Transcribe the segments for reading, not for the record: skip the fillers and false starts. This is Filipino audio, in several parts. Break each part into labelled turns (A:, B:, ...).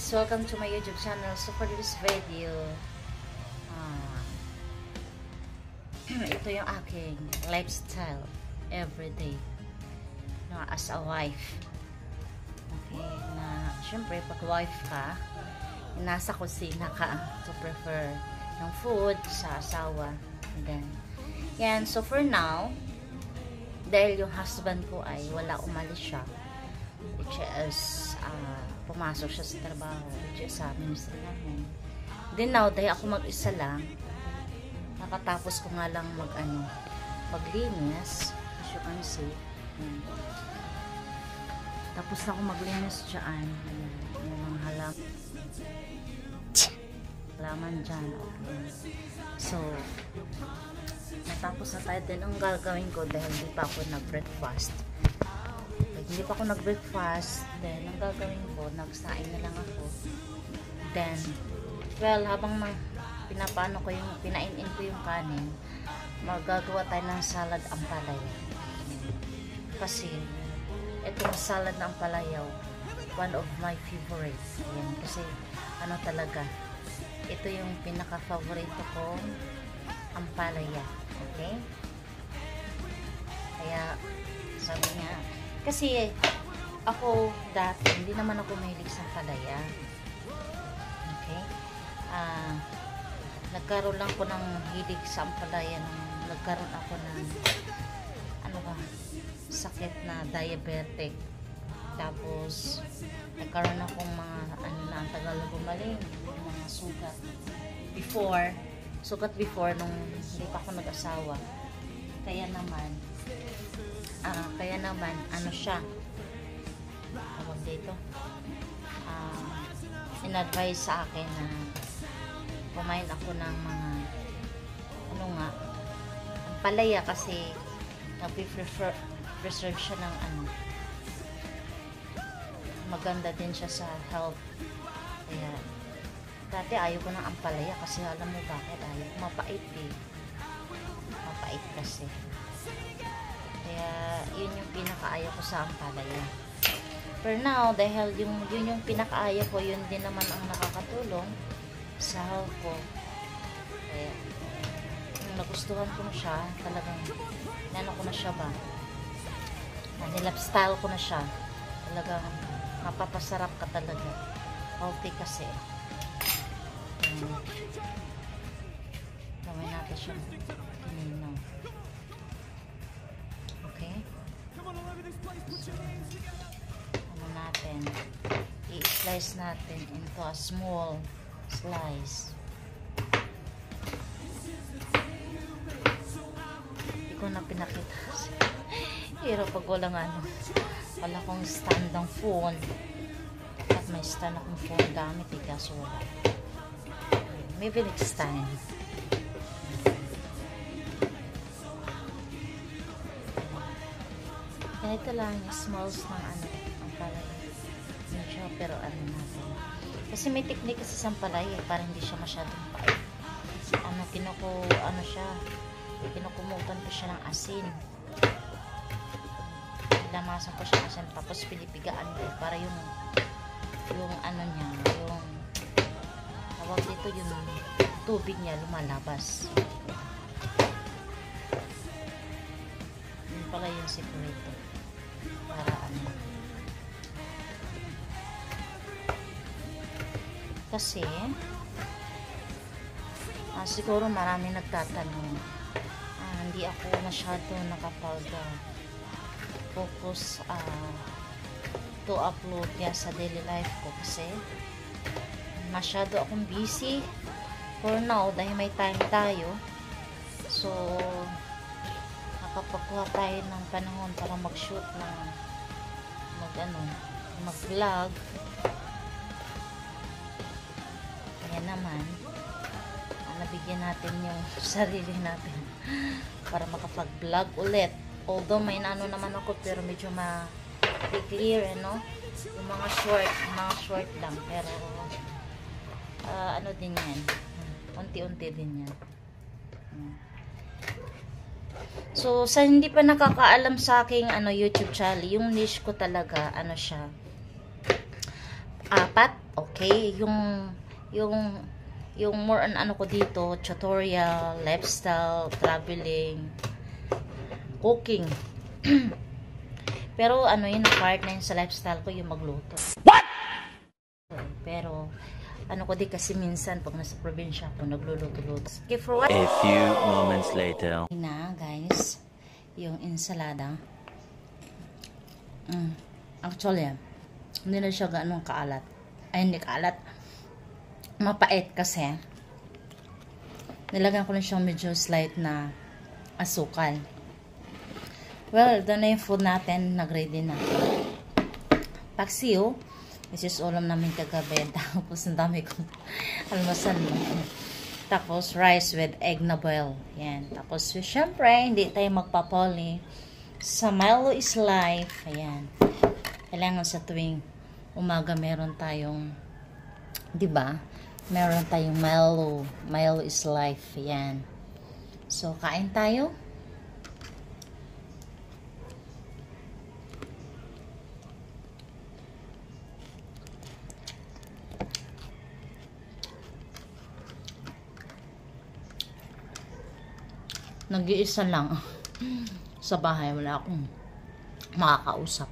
A: guys, welcome to my YouTube channel. So for this video, ito yung aking lifestyle everyday as a wife. Okay, na syempre pag wife ka, nasa kusina ka to prepare ng food sa asawa. And then, yan, so for now, dahil yung husband ko ay wala, umalis siya, which is pumasok siya sa trabaho, which is sa ministry namin. Then now, dahil ako mag-isa lang, nakatapos ko nga lang maglinis, as you can see. Tapos na ako maglinis dyan, yung halaman dyan. Okay. So natapos na tayo. Din ang gagawin ko dahil hindi pa ako nag-breakfast. Hindi pa ako nag-breakfast, then ang gagawin ko, nagsaing na lang ako. Then, well, habang pinapaano ko yung, pinain-in ko yung kanin, magagawa tayo ng salad ampalaya. Kasi, itong salad na ampalaya, one of my favorites. Yan, kasi, ano talaga, ito yung pinaka-favorito kong ampalaya. Okay? Kaya, sabi niya, kasi ako dati, hindi naman ako mahilig sa ampalaya. Okay? Nagkaroon lang ko ng hilig sa ampalaya nung nagkaroon ako ng sakit na diabetic. Tapos nagkaroon akong mga ang tagal na gumaling, mga sugat before nung hindi pa ako nag-asawa. Kaya naman ano siya, tawag dito, in-advise sa akin na kumain ako ng mga ampalaya kasi nag-preserve siya ng maganda din siya sa health. Kaya dati ayaw ko ng ampalaya kasi alam mo bakit? Ayaw ko, mapait kasi. Kaya yun yung pinakaayaw ko sa ampalaya. For now, dahil yun yung pinakaayaw ko, yun din naman ang nakakatulong sa health ko. Kaya nagustuhan ko na siya, talagang ko na siya ba, nilapstyle ko na siya, talagang mapapasarap ka talaga, healthy kasi. Gawin natin siya kinino. Okay, natin i-slice natin into a small slice. Hindi ko na pinakita kasi hirap pag walang wala kong stand ng phone. At may stand akong phone gamit kaso wala. Maybe next time. Ganito lang yung smalls ng ampalaya. Medyo, pero natin. Kasi may technique kasi sa ampalaya para hindi siya masyadong pait. Kinukumutan ko siya ng asin. Lamasan ko siya asin, tapos pinipigaan ko para yung niya, yung tawag dito, yung tubig niya lumalabas. Yun pala yung secreto. Para kasi siguro marami nagtatanong, hindi ako masyado focus to upload yan sa daily life ko kasi masyado akong busy for now dahil may time tayo. So nakapagkuha tayo ng panahon para mag-shoot ng mag-vlog. Kaya naman nabigyan natin yung sarili natin para makapag-vlog ulit. Although may naman ako, pero medyo ma-clear, yung mga short lang, pero din yan, unti-unti din yan. So sa hindi pa nakakaalam sa aking YouTube channel, yung niche ko talaga siya, 4 o Okay? Yung more on ano ko dito, tutorial, lifestyle, traveling, cooking. Pero ano yun, part na yun sa lifestyle ko, yung magluto. What? Pero ano ko di kasi minsan pag nasa probinsya ako nagluluto-luto. Okay, for what?
B: A few moments later.
A: Na guys, yung ensalada. Actually, hindi na siya ganun kaalat. Ay, hindi kaalat. Mapait kasi. Nilagyan ko na siyang medyo slight na asukal. Well, ito na yung food natin. Nag-ready na. Paksiw. This is ulam namin kagabi. Tapos, ang dami kong almasal. Tapos, rice with egg na boil. Yan. Tapos, syempre, hindi tayo magpapoli. Sa Milo is life. Ayan. Kailangan sa tuwing umaga meron tayong, diba? Meron tayong Milo. Milo is life. Ayan. So, kain tayo. Nag-iisa lang sa bahay, wala akong makakausap.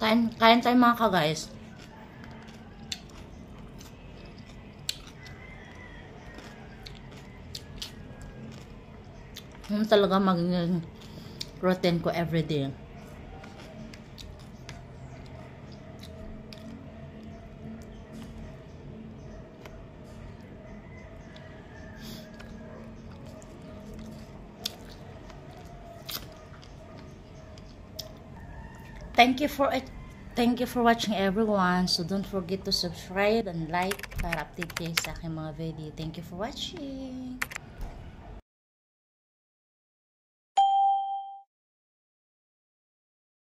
A: Kain tayo mga ka-guys. Yun talaga magiging routine ko everyday. Thank you for watching everyone. So don't forget to subscribe and like para update kayo sa aking mga video. Thank you for watching.